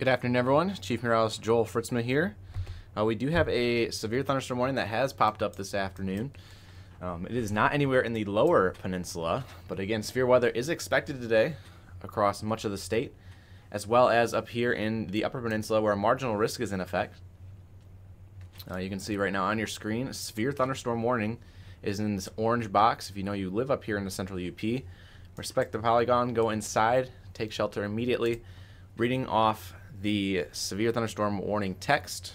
afternoon, everyone. Chief Meteorologist Joel Fritsma here. We do have a severe thunderstorm warning that has popped up this afternoon. It is not anywhere in the lower peninsula, but again, severe weather is expected today across much of the state, as well as up here in the upper peninsula where a marginal risk is in effect. You can see right now on your screen, severe thunderstorm warning is in this orange box. If you know you live up here in the central UP, respect the polygon, go inside, take shelter immediately. Reading off the severe thunderstorm warning text,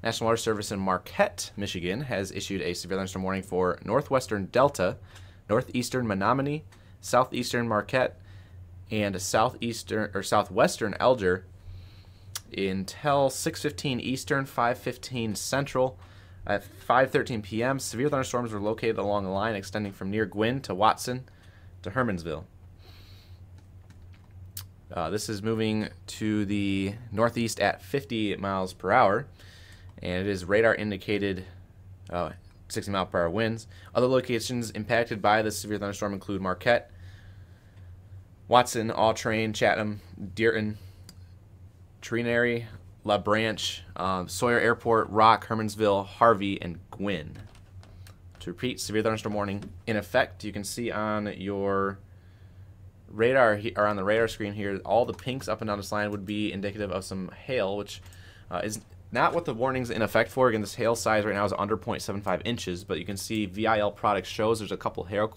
National Weather Service in Marquette, Michigan has issued a severe thunderstorm warning for northwestern Delta, northeastern Menominee, southeastern Marquette, and southwestern Alger until 6:15 Eastern, 5:15 Central. At 5:13 p.m., severe thunderstorms were located along a line extending from near Gwinn to Watson to Hermansville. This is moving to the northeast at 50 miles per hour, and it is radar indicated 60 mile per hour winds. Other locations impacted by this severe thunderstorm include Marquette, Watson, Autrain, Chatham, Dearton, Trinary, La Branche, Sawyer Airport, Rock, Hermansville, Harvey, and Gwinn. To repeat, severe thunderstorm warning in effect. You can see on your radar or on the radar screen here, all the pinks up and down this line would be indicative of some hail, which is not what the warning's in effect for. Again, this hail size right now is under 0.75 inches, but you can see VIL product shows there's a couple hail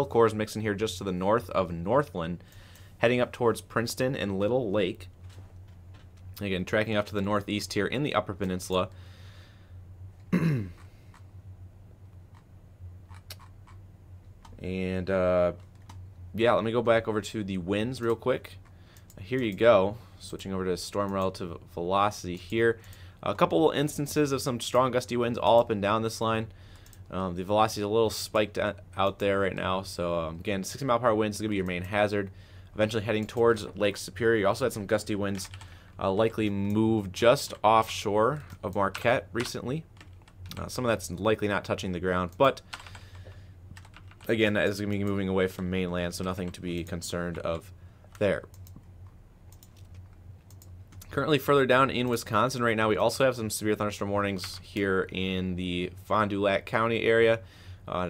cores mixing here just to the north of Northland, heading up towards Princeton and Little Lake. Again, tracking up to the northeast here in the upper peninsula. And yeah, let me go back over to the winds real quick. Here you go. Switching over to storm relative velocity here. A couple instances of some strong gusty winds all up and down this line. The velocity is a little spiked out there right now. So again, 60 mile per hour winds is going to be your main hazard. Eventually heading towards Lake Superior. You also had some gusty winds likely move just offshore of Marquette recently. Some of that's likely not touching the ground, but again, that is going to be moving away from mainland, so nothing to be concerned of there. Currently further down in Wisconsin right now, we also have some severe thunderstorm warnings here in the Fond du Lac County area,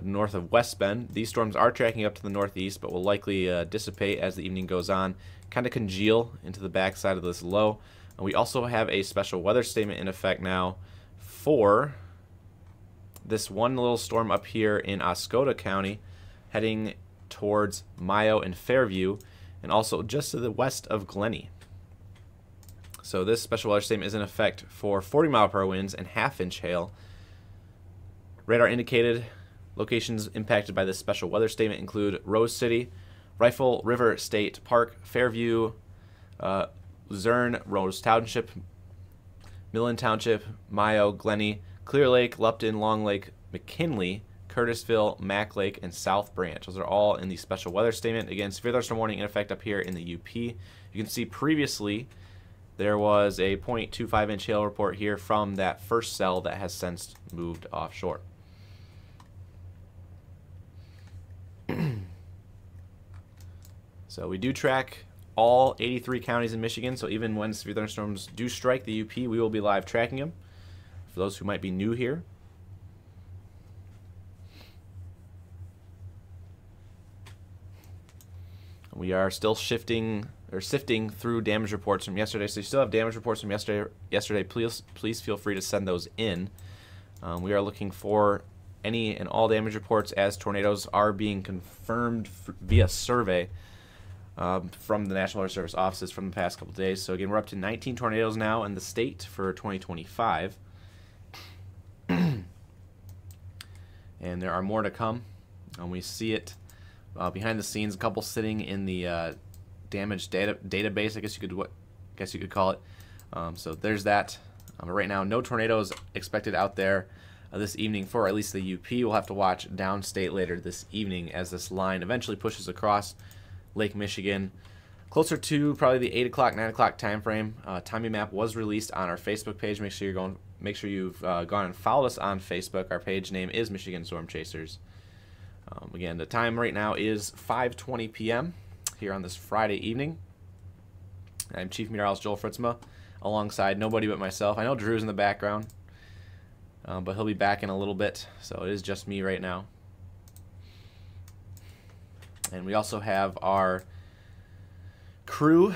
north of West Bend. These storms are tracking up to the northeast, but will likely dissipate as the evening goes on, kind of congeal into the backside of this low. And we also have a special weather statement in effect now for this one little storm up here in Oscoda County, heading towards Mayo and Fairview, and also just to the west of Glenny. So this special weather statement is in effect for 40 mile per hour winds and half-inch hail. Radar indicated locations impacted by this special weather statement include Rose City, Rifle River State Park, Fairview, Luzerne, Rose Township, Millen Township, Mayo, Glenny, Clear Lake, Lupton, Long Lake, McKinley, Curtisville, Mack Lake, and South Branch. Those are all in the special weather statement. Again, severe thunderstorm warning in effect up here in the UP. You can see previously there was a 0.25 inch hail report here from that first cell that has since moved offshore. So we do track all 83 counties in Michigan, so even when severe thunderstorms do strike the UP, we will be live tracking them. For those who might be new here, we are still sifting through damage reports from yesterday. So you still have damage reports from yesterday. Please feel free to send those in. We are looking for any and all damage reports as tornadoes are being confirmed via survey from the National Weather Service offices from the past couple days. So again, we're up to 19 tornadoes now in the state for 2025. And there are more to come. And we see it behind the scenes, a couple sitting in the damage database, I guess you could call it. So there's that. But right now, no tornadoes expected out there this evening for at least the UP. We'll have to watch downstate later this evening as this line eventually pushes across Lake Michigan, closer to probably the 8 o'clock, 9 o'clock time frame. Timing map was released on our Facebook page. Make sure you've gone and followed us on Facebook. Our page name is Michigan Storm Chasers. Again, the time right now is 5:20 p.m. here on this Friday evening. I'm Chief Meteorologist Joel Fritsma, alongside nobody but myself. I know Drew's in the background, but he'll be back in a little bit, so it is just me right now. And we also have our crew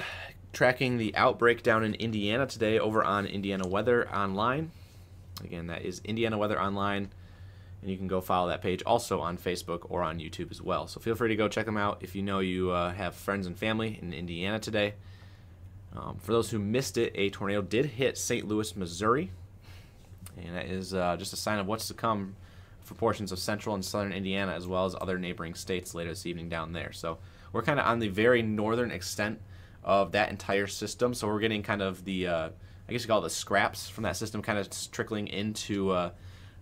tracking the outbreak down in Indiana today over on Indiana Weather Online. Again, that is Indiana Weather Online, and you can go follow that page also on Facebook or on YouTube as well. So feel free to go check them out if you know you have friends and family in Indiana today. For those who missed it, a tornado did hit St. Louis, Missouri, and that is just a sign of what's to come for portions of central and southern Indiana, as well as other neighboring states later this evening down there. So we're kind of on the very northern extent of that entire system, so we're getting kind of the, I guess you call it the scraps from that system kind of trickling into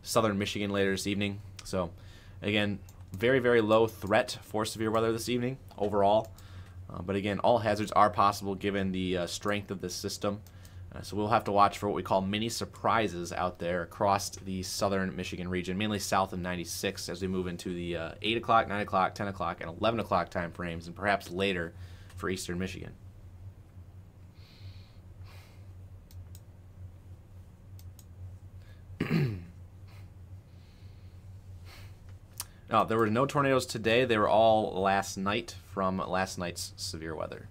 southern Michigan later this evening. So again, very, very low threat for severe weather this evening overall. But again, all hazards are possible given the strength of this system. So we'll have to watch for what we call mini surprises out there across the southern Michigan region, mainly south of 96 as we move into the 8 o'clock, 9 o'clock, 10 o'clock, and 11 o'clock time frames, and perhaps later for eastern Michigan. No, there were no tornadoes today. They were all last night from last night's severe weather.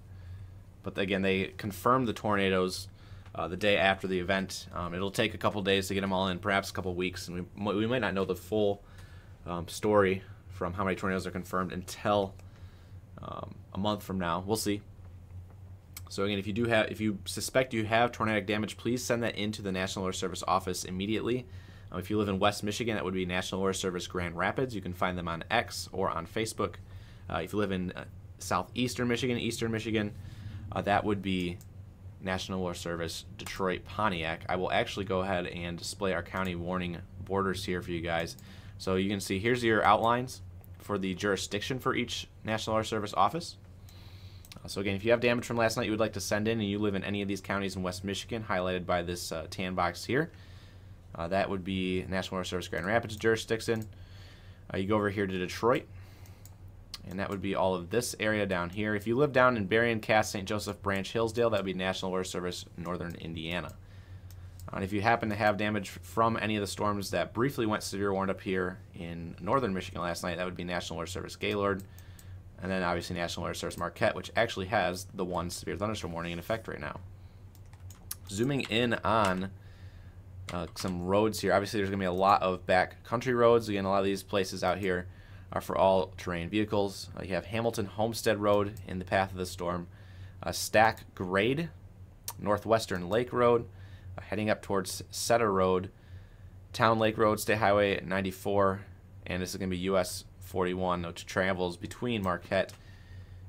But again, they confirmed the tornadoes the day after the event. It'll take a couple days to get them all in, perhaps a couple weeks, and we might not know the full story from how many tornadoes are confirmed until a month from now. We'll see. So again, if you suspect you have tornadic damage, please send that into the National Weather Service office immediately. If you live in West Michigan, that would be National Weather Service Grand Rapids. You can find them on X or on Facebook. If you live in southeastern Michigan, eastern Michigan, that would be National Weather Service Detroit Pontiac. I will actually go ahead and display our county warning borders here for you guys. So you can see here's your outlines for the jurisdiction for each National Weather Service office. So again, if you have damage from last night you would like to send in and you live in any of these counties in West Michigan, highlighted by this tan box here, that would be National Weather Service Grand Rapids jurisdiction. You go over here to Detroit, and that would be all of this area down here. If you live down in Berrien, Cass, St. Joseph, Branch, Hillsdale, that would be National Weather Service Northern Indiana. And if you happen to have damage from any of the storms that briefly went severe warned up here in northern Michigan last night, that would be National Weather Service Gaylord, and then obviously National Weather Service Marquette, which actually has the one severe thunderstorm warning in effect right now. Zooming in on some roads here, obviously there's going to be a lot of back country roads. Again, a lot of these places out here are for all terrain vehicles. You have Hamilton Homestead Road in the path of the storm, Stack Grade, Northwestern Lake Road, heading up towards Setter Road, Town Lake Road, State Highway 94, and this is going to be US 41, which travels between Marquette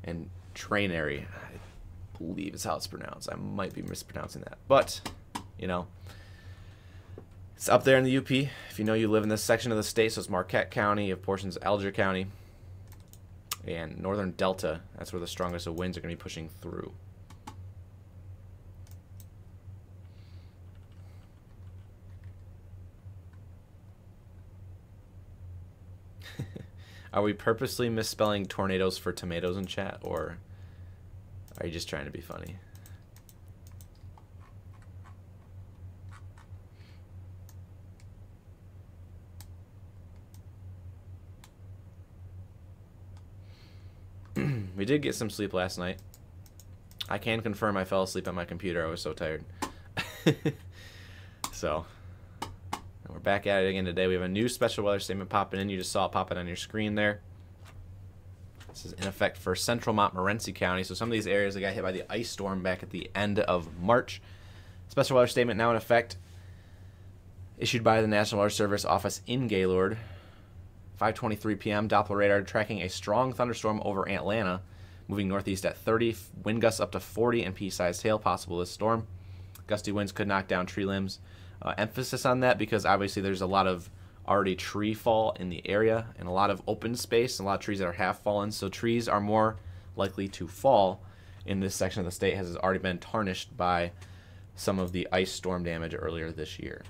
and Trainary. I believe is how it's pronounced. I might be mispronouncing that, but you know, it's up there in the UP. If you know you live in this section of the state, so it's Marquette County, you have portions of Alger County, and Northern Delta. That's where the strongest of winds are going to be pushing through. Are we purposely misspelling tornadoes for tomatoes in chat, or are you just trying to be funny? We did get some sleep last night. I can confirm I fell asleep on my computer. I was so tired. So, we're back at it again today. We have a new special weather statement popping in. You just saw it popping on your screen there. This is in effect for central Montmorency County. So some of these areas that got hit by the ice storm back at the end of March. Special weather statement now in effect, issued by the National Weather Service office in Gaylord. 5:23 p.m. Doppler radar tracking a strong thunderstorm over Atlanta, moving northeast at 30, wind gusts up to 40, and pea-sized hail possible this storm. Gusty winds could knock down tree limbs. Emphasis on that because obviously there's a lot of already tree fall in the area and a lot of open space and a lot of trees that are half fallen, so trees are more likely to fall in this section of the state, as has already been tarnished by some of the ice storm damage earlier this year.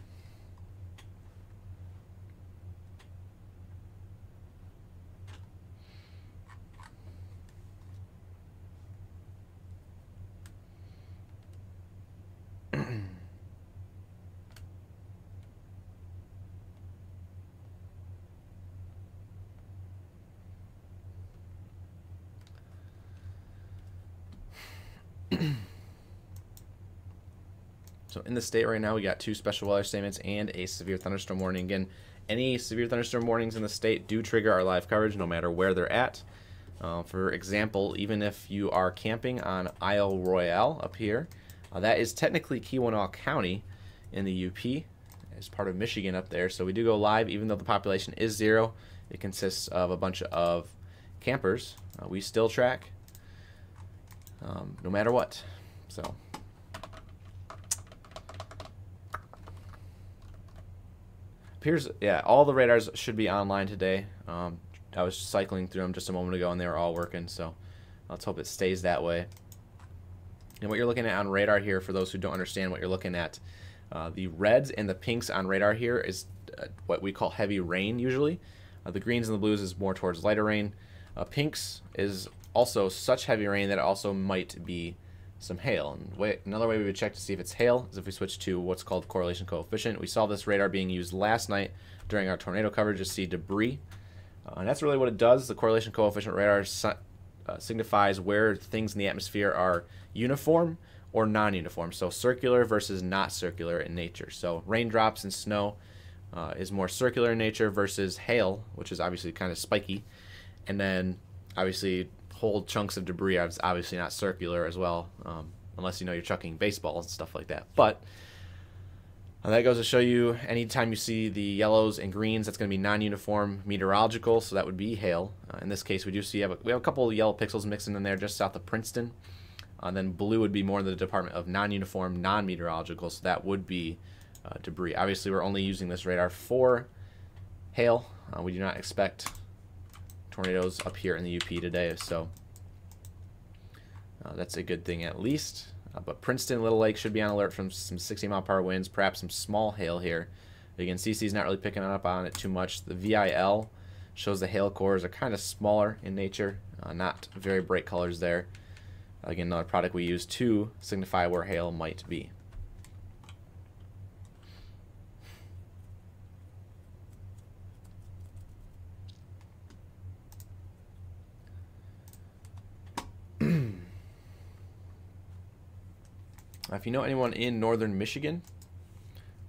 So in the state right now, we got 2 special weather statements and a severe thunderstorm warning. Again, any severe thunderstorm warnings in the state do trigger our live coverage no matter where they're at. For example, even if you are camping on Isle Royale up here, that is technically Keweenaw County in the UP as part of Michigan up there. So we do go live even though the population is 0. It consists of a bunch of campers. We still track no matter what. So appears, yeah, all the radars should be online today. I was cycling through them just a moment ago and they were all working, so let's hope it stays that way. And what you're looking at on radar here, for those who don't understand what you're looking at, the reds and the pinks on radar here is what we call heavy rain usually. The greens and the blues is more towards lighter rain. Pinks is also such heavy rain that it also might be some hail. And another way we would check to see if it's hail is if we switch to what's called correlation coefficient. We saw this radar being used last night during our tornado coverage to see debris. And that's really what it does. The correlation coefficient radar signifies where things in the atmosphere are uniform or non-uniform. So circular versus not circular in nature. So raindrops and snow is more circular in nature versus hail, which is obviously kind of spiky. And then obviously whole chunks of debris are obviously not circular as well, unless you know you're chucking baseballs and stuff like that. But that goes to show you anytime you see the yellows and greens, that's going to be non-uniform meteorological, so that would be hail. In this case, we have a couple of yellow pixels mixing in there just south of Princeton. Then blue would be more in the department of non-uniform, non-meteorological, so that would be debris. Obviously, we're only using this radar for hail. We do not expect tornadoes up here in the UP today, so that's a good thing at least. But Princeton, Little Lake should be on alert from some 60-mile-per-hour winds, perhaps some small hail here. Again, CC's not really picking up on it too much. The VIL shows the hail cores are kind of smaller in nature, not very bright colors there. Again, another product we use to signify where hail might be. If you know anyone in northern Michigan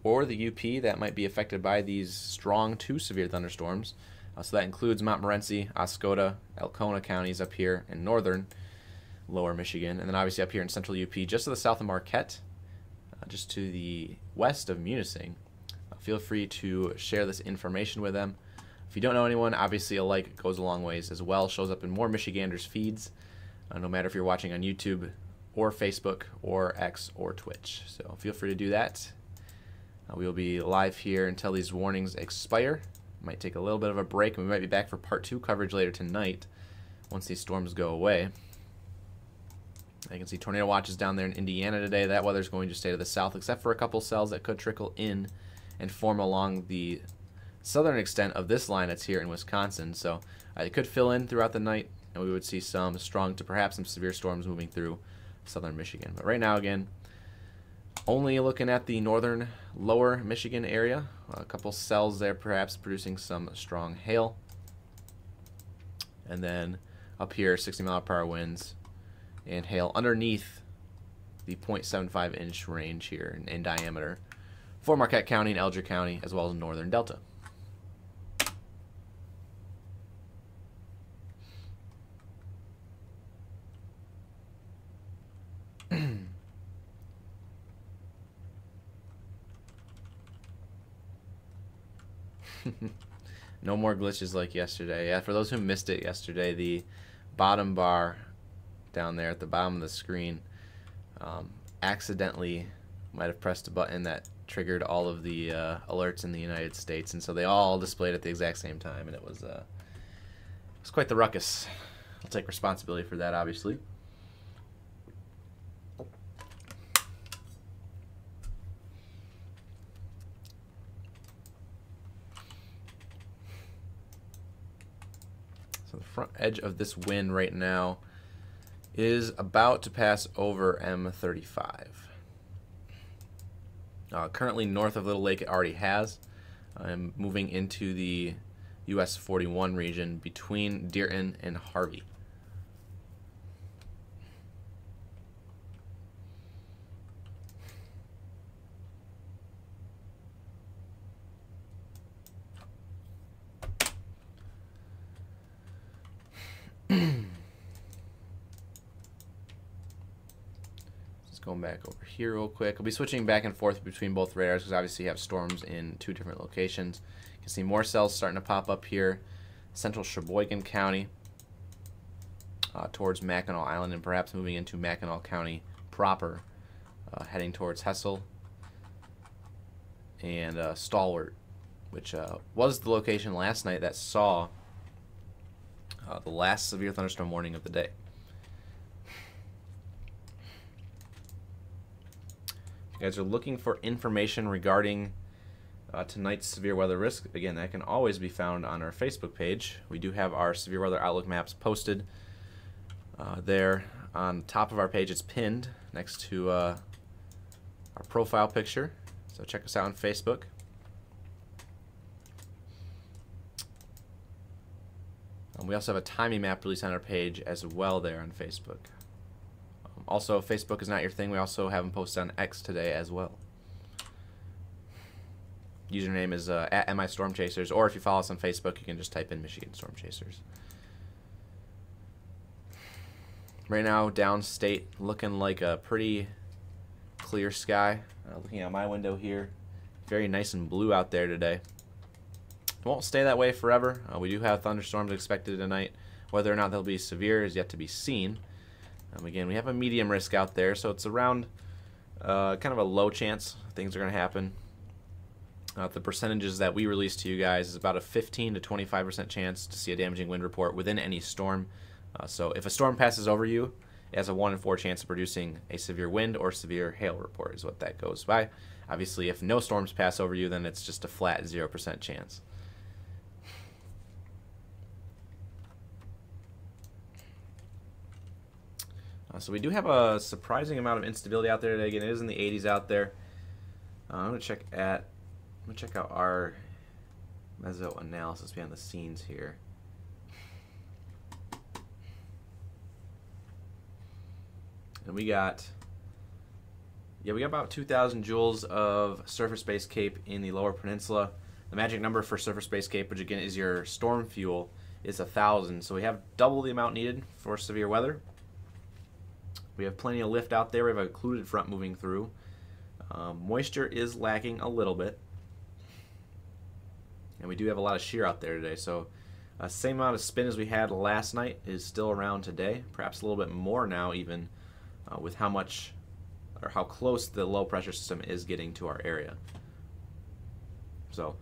or the UP that might be affected by these strong to severe thunderstorms, so that includes Montmorency, Oscoda, Alcona counties up here in northern lower Michigan, and then obviously up here in central UP, just to the south of Marquette, just to the west of Munising. Feel free to share this information with them. If you don't know anyone, obviously a like goes a long ways as well. Shows up in more Michiganders feeds, no matter if you're watching on YouTube or Facebook or X or Twitch. So feel free to do that. We will be live here until these warnings expire. Might take a little bit of a break, and we might be back for part 2 coverage later tonight once these storms go away. I can see tornado watches down there in Indiana today. That weather's going to stay to the south, except for a couple cells that could trickle in and form along the southern extent of this line that's here in Wisconsin. So it could fill in throughout the night, and we would see some strong to perhaps some severe storms moving through southern Michigan. But right now, again, only looking at the northern lower Michigan area. A couple cells there perhaps producing some strong hail. And then up here, 60-mile-per-hour winds and hail underneath the 0.75 inch range here in diameter for Marquette County and Elgin County, as well as northern Delta. No more glitches like yesterday. Yeah, for those who missed it yesterday, the bottom bar down there at the bottom of the screen accidentally might have pressed a button that triggered all of the alerts in the United States, and so they all displayed at the exact same time, and it was quite the ruckus. I'll take responsibility for that, obviously. So the front edge of this wind right now is about to pass over M35. Currently north of Little Lake, it already has. I'm moving into the US 41 region between Dearton and Harvey. Just going back over here real quick. I'll be switching back and forth between both radars because obviously you have storms in 2 different locations. You can see more cells starting to pop up here. Central Sheboygan County towards Mackinac Island and perhaps moving into Mackinac County proper, heading towards Hessel and Stalwart, which was the location last night that saw the last severe thunderstorm warning of the day. If you guys are looking for information regarding tonight's severe weather risk, again, that can always be found on our Facebook page. We do have our severe weather outlook maps posted there on top of our page. It's pinned next to our profile picture, so check us out on Facebook. We also have a timing map released on our page as well there on Facebook. Also, if Facebook is not your thing, we also have them posted on X today as well. Username is at @MIStormChasers, or if you follow us on Facebook, you can just type in Michigan Storm Chasers. Right now, downstate, looking like a pretty clear sky. Looking out my window here, very nice and blue out there today. It won't stay that way forever. We do have thunderstorms expected tonight. Whether or not they'll be severe is yet to be seen. Again, we have a medium risk out there, so it's around kind of a low chance things are going to happen. The percentages that we release to you guys is about a 15 to 25% chance to see a damaging wind report within any storm. So if a storm passes over you, it has a 1 in 4 chance of producing a severe wind or severe hail report is what that goes by. Obviously, if no storms pass over you, then it's just a flat 0% chance. So we do have a surprising amount of instability out there today. Again, it is in the 80s out there. I'm gonna check out our meso analysis behind the scenes here. And we got about 2,000 joules of surface-based CAPE in the lower peninsula. The magic number for surface-based CAPE, which again is your storm fuel, is 1,000. So we have double the amount needed for severe weather. We have plenty of lift out there. We have a occluded front moving through. Moisture is lacking a little bit. And we do have a lot of shear out there today. So same amount of spin as we had last night is still around today. Perhaps a little bit more now even with how much or how close the low pressure system is getting to our area. So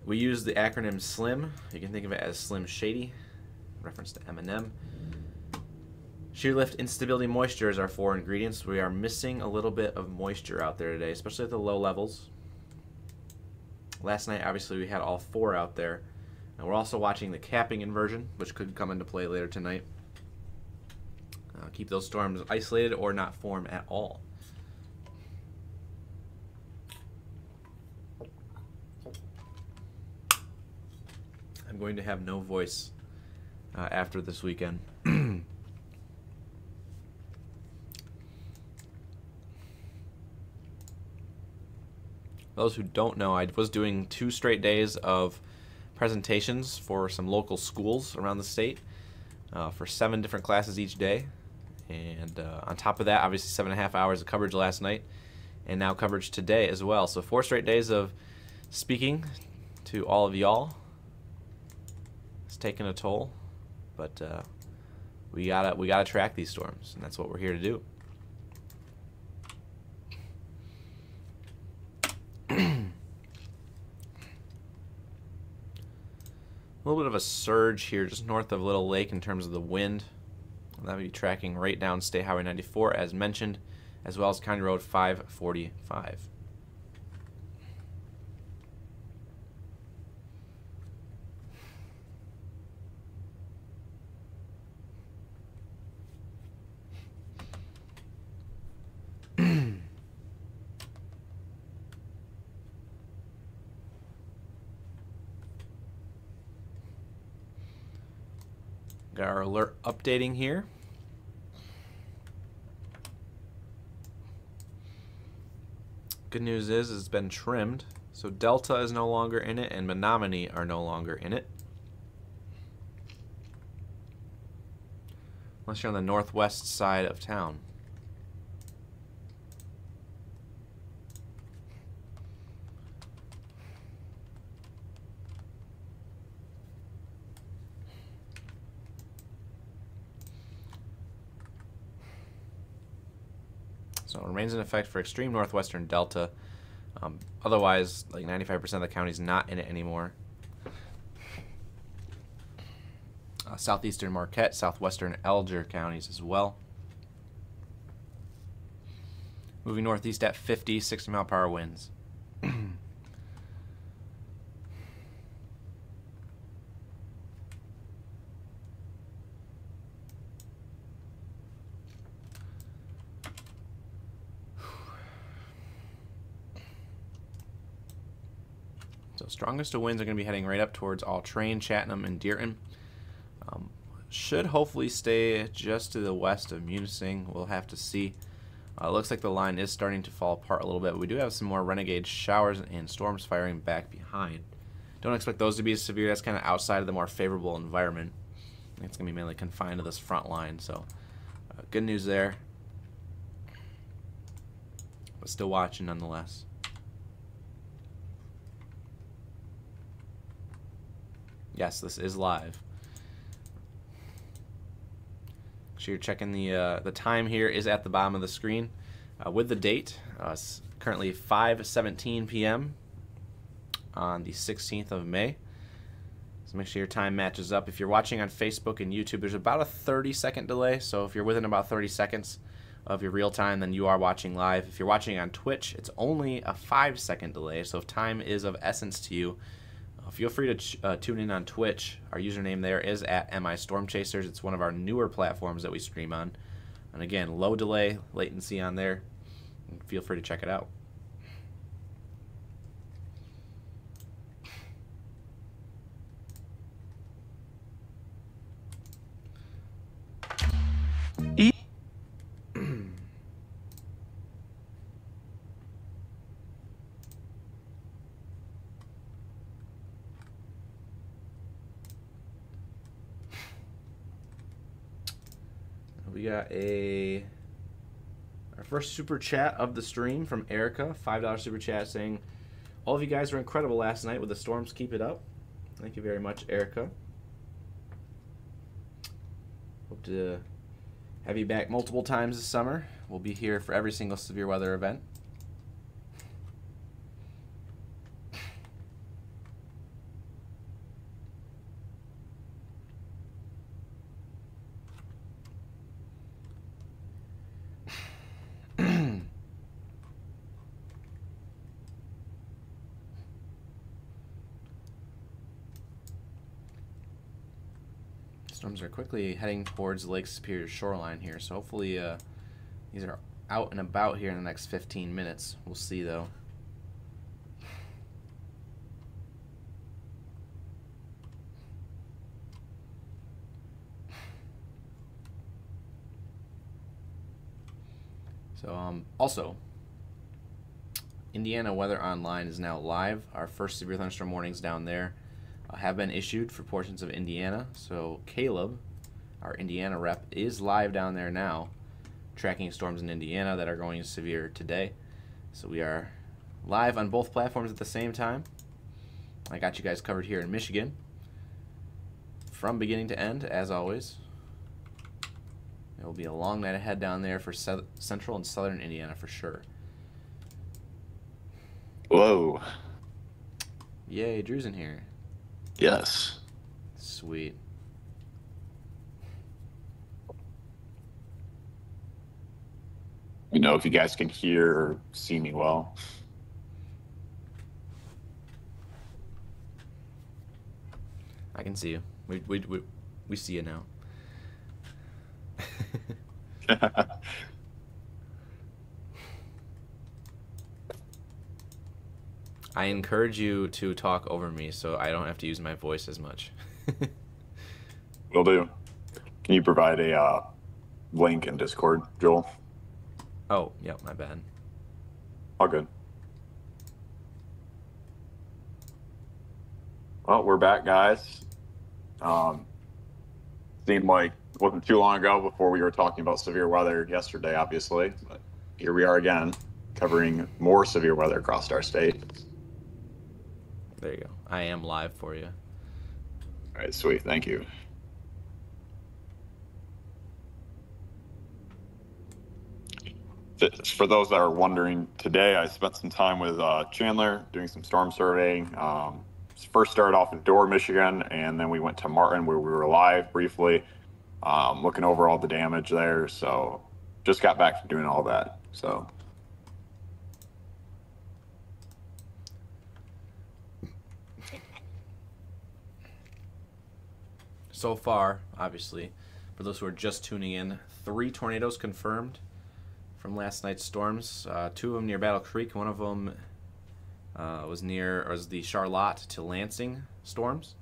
we use the acronym SLIM. You can think of it as Slim Shady, reference to Eminem. Shear lift, instability, moisture is our 4 ingredients. We are missing a little bit of moisture out there today, especially at the low levels. Last night, obviously, we had all 4 out there. And we're also watching the capping inversion, which could come into play later tonight. Keep those storms isolated or not form at all. I'm going to have no voice after this weekend. Those who don't know, I was doing 2 straight days of presentations for some local schools around the state for 7 different classes each day. And on top of that, obviously 7.5 hours of coverage last night, and now coverage today as well. So 4 straight days of speaking to all of y'all. It's taken a toll, but we gotta track these storms, and that's what we're here to do. A little bit of a surge here just north of Little Lake in terms of the wind. That would be tracking right down State Highway 94 as mentioned, as well as County Road 545. Got our alert updating here. Good news is it's been trimmed, so Delta is no longer in it and Menominee are no longer in it. Unless you're on the northwest side of town. So it remains in effect for extreme northwestern Delta. Otherwise, like 95% of the county's not in it anymore. Southeastern Marquette, southwestern Alger counties as well. Moving northeast at 50, 60-mile-per-hour winds. So strongest of winds are going to be heading right up towards All-Train, Chatham, and Dearton. Should hopefully stay just to the west of Munising. We'll have to see. It looks like the line is starting to fall apart a little bit. We do have some more renegade showers and storms firing back behind. Don't expect those to be as severe. That's kind of outside of the more favorable environment. I think it's going to be mainly confined to this front line. So good news there. But still watching nonetheless. Yes, this is live. Make sure you're checking the time here is at the bottom of the screen with the date. It's currently 5:17 p.m. on the 16th of May. So make sure your time matches up. If you're watching on Facebook and YouTube, there's about a 30-second delay. So if you're within about 30 seconds of your real time, then you are watching live. If you're watching on Twitch, it's only a 5-second delay. So if time is of essence to you, feel free to tune in on Twitch. Our username there is at MIStormchasers. It's one of our newer platforms that we stream on. And again, low delay, latency on there. Feel free to check it out. We got our first super chat of the stream from Erica, $5 super chat saying, all of you guys were incredible last night with the storms. Keep it up. Thank you very much, Erica. Hope to have you back multiple times this summer. We'll be here for every single severe weather event. Storms are quickly heading towards Lake Superior shoreline here, so hopefully these are out and about here in the next 15 minutes. We'll see, though. So, also, Indiana Weather Online is now live. Our first severe thunderstorm warnings down there have been issued for portions of Indiana. So Caleb, our Indiana rep, is live down there now, tracking storms in Indiana that are going severe today. So we are live on both platforms at the same time. I got you guys covered here in Michigan from beginning to end, as always. It will be a long night ahead down there for central and southern Indiana for sure. Whoa. Yay, Drew's in here. Yes. Sweet. You know, if you guys can hear or see me well. I can see you. We see you now. I encourage you to talk over me so I don't have to use my voice as much. Will do. Can you provide a link in Discord, Joel? Oh, yep, my bad. All good. Well, we're back, guys. Seemed like wasn't too long ago before we were talking about severe weather yesterday, obviously. But here we are again, covering more severe weather across our state. There you go. I am live for you. All right, sweet. Thank you. For those that are wondering, today I spent some time with Chandler doing some storm surveying. First started off in Dorr, Michigan, and then we went to Martin where we were live briefly, looking over all the damage there. So just got back from doing all that. So far, obviously, for those who are just tuning in, 3 tornadoes confirmed from last night's storms. 2 of them near Battle Creek. One of them was the Charlotte to Lansing storms.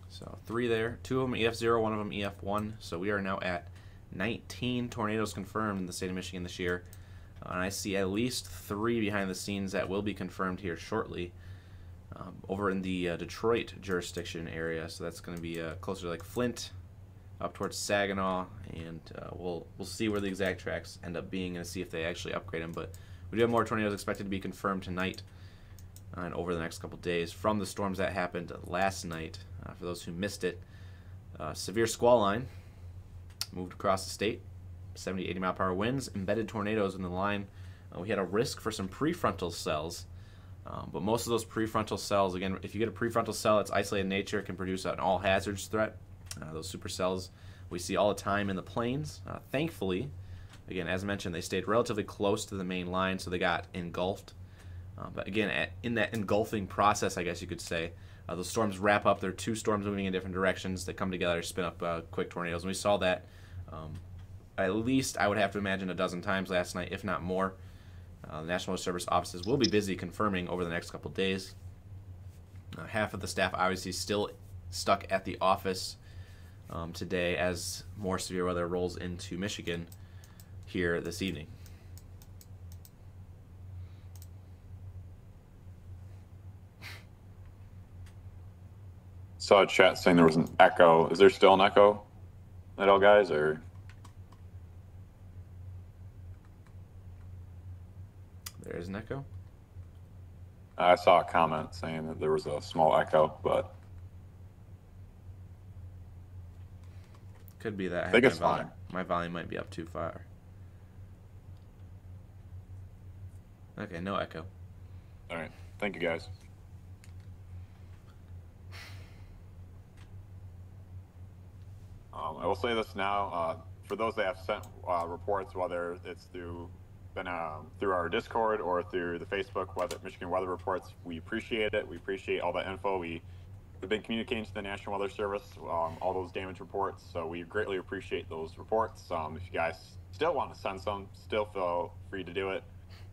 So 3 there. 2 of them EF0, 1 of them EF1. So we are now at 19 tornadoes confirmed in the state of Michigan this year. And I see at least 3 behind the scenes that will be confirmed here shortly. Over in the Detroit jurisdiction area. So that's going to be closer to like Flint, up towards Saginaw, and we'll see where the exact tracks end up being and see if they actually upgrade them. But we do have more tornadoes expected to be confirmed tonight and over the next couple days from the storms that happened last night. For those who missed it, severe squall line moved across the state, 70 to 80 mile per hour winds, embedded tornadoes in the line. We had a risk for some prefrontal cells, but most of those prefrontal cells, again, if you get a prefrontal cell that's isolated in nature, it can produce an all hazards threat. Those supercells we see all the time in the plains. Thankfully, again, as mentioned, they stayed relatively close to the main line, so they got engulfed. But again, in that engulfing process, I guess you could say, those storms wrap up. There are 2 storms moving in different directions. They come together, spin up quick tornadoes. And we saw that at least, I would have to imagine, a dozen times last night, if not more. The National Weather Service offices will be busy confirming over the next couple days. Half of the staff obviously still stuck at the office today as more severe weather rolls into Michigan here this evening. Saw a chat saying there was an echo. Is there still an echo at all, guys? Or There is an echo? I saw a comment saying that there was a small echo, but Could be that. I think it's fine. My volume might be up too far. Okay, no echo. All right. Thank you, guys. I will say this now. For those that have sent reports, whether it's through our Discord or through the Facebook Michigan Weather Reports, we appreciate it. We appreciate all that info. We've been communicating to the National Weather Service all those damage reports, so we greatly appreciate those reports. If you guys still want to send some, still feel free to do it.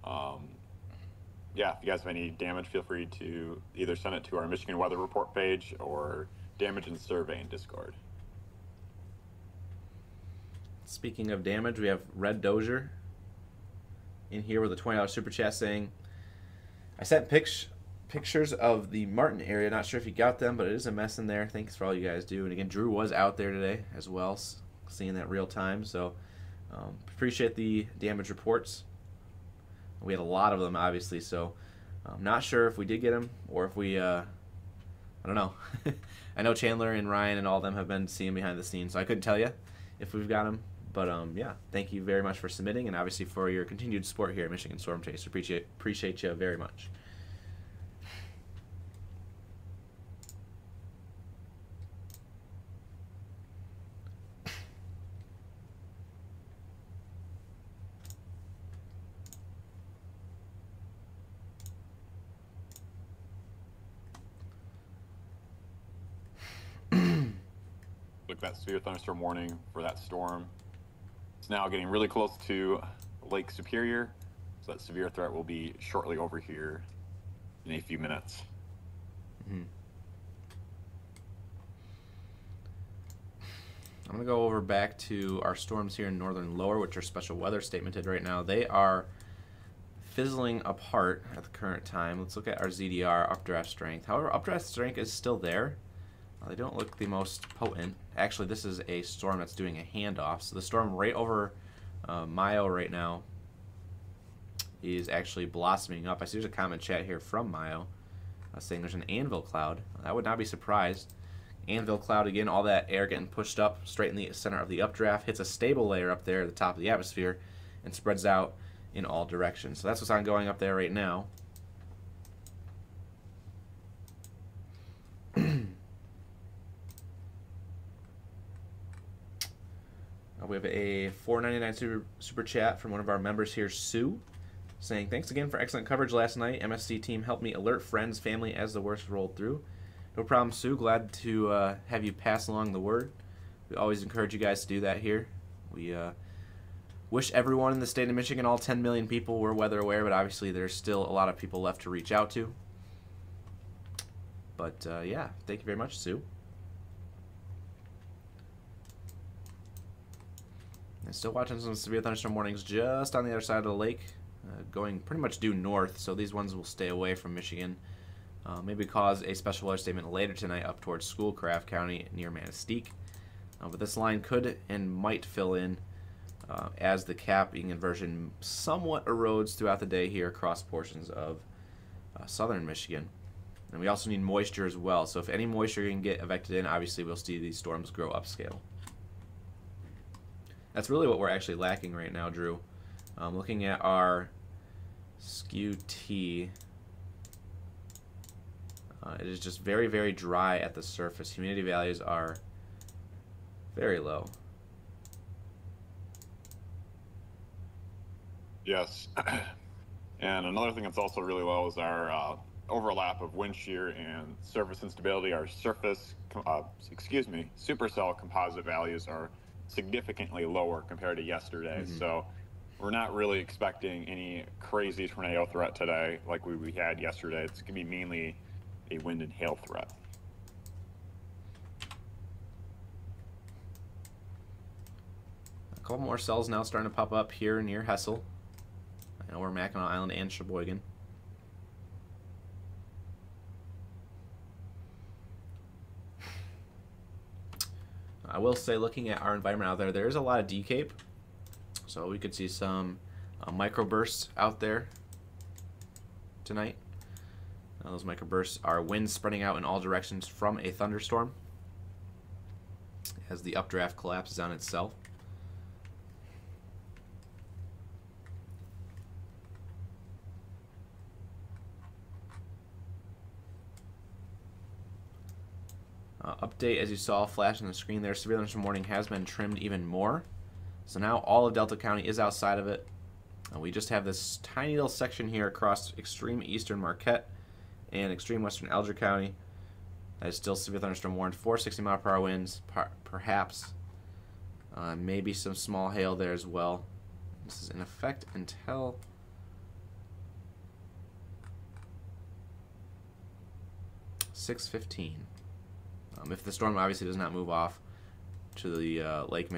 Yeah, if you guys have any damage, feel free to either send it to our Michigan Weather Report page or Damage and Survey in Discord. Speaking of damage, we have Red Dozier in here with a $20 super chat saying, I sent pictures of the Martin area. Not sure if you got them, but it is a mess in there. Thanks for all you guys do. And again, Drew was out there today as well, seeing that real time. So appreciate the damage reports. We had a lot of them, obviously, so I'm not sure if we did get them or if we, I don't know. I know Chandler and Ryan and all of them have been seeing behind the scenes, so I couldn't tell you if we've got them. But, yeah, thank you very much for submitting and obviously for your continued support here at Michigan Storm Chase. Appreciate you very much. Look, that severe thunderstorm warning for that storm. It's now getting really close to Lake Superior, so that severe threat will be shortly over here in a few minutes. Mm-hmm. I'm going to go over back to our storms here in northern lower, which are special weather statemented right now. They are fizzling apart at the current time. Let's look at our ZDR updraft strength. However, updraft strength is still there. Well, they don't look the most potent. Actually, this is a storm that's doing a handoff. So the storm right over Mayo right now is actually blossoming up. I see there's a comment chat here from Mayo saying there's an anvil cloud. I would not be surprised. Anvil cloud again, all that air getting pushed up straight in the center of the updraft, hits a stable layer up there at the top of the atmosphere and spreads out in all directions. So that's what's ongoing up there right now. We have a $4.99 super chat from one of our members here, Sue, saying, thanks again for excellent coverage last night. MSC team helped me alert friends, family as the worst rolled through. No problem, Sue. Glad to have you pass along the word. We always encourage you guys to do that here. We wish everyone in the state of Michigan, all 10 million people, were weather aware, but obviously there's still a lot of people left to reach out to. But yeah, thank you very much, Sue. And still watching some severe thunderstorm warnings just on the other side of the lake, going pretty much due north, so these ones will stay away from Michigan. Maybe cause a special weather statement later tonight up towards Schoolcraft County near Manistee. But this line could and might fill in as the capping inversion somewhat erodes throughout the day here across portions of southern Michigan. And we also need moisture as well, so if any moisture can get evected in, obviously we'll see these storms grow upscale. That's really what we're actually lacking right now, Drew. Looking at our SKU-T, it is just very, very dry at the surface. Humidity values are very low. Yes. And another thing that's also really low is our overlap of wind shear and surface instability. Our surface, supercell composite values are significantly lower compared to yesterday. So we're not really expecting any crazy tornado threat today like we had yesterday. It's going to be mainly a wind and hail threat. A couple more cells now starting to pop up here near Hessel. I know we're Mackinac Island and Sheboygan. I will say, looking at our environment out there, there is a lot of decape. So we could see some microbursts out there tonight. Those microbursts are winds spreading out in all directions from a thunderstorm as the updraft collapses on itself. Update, as you saw flash on the screen there, severe thunderstorm warning has been trimmed even more. So now all of Delta County is outside of it. We just have this tiny little section here across extreme eastern Marquette and extreme western Alger County that is still severe thunderstorm warned. 460-mile-per-hour winds, perhaps. Maybe some small hail there as well. This is in effect until .6:15. If the storm obviously does not move off to the Lake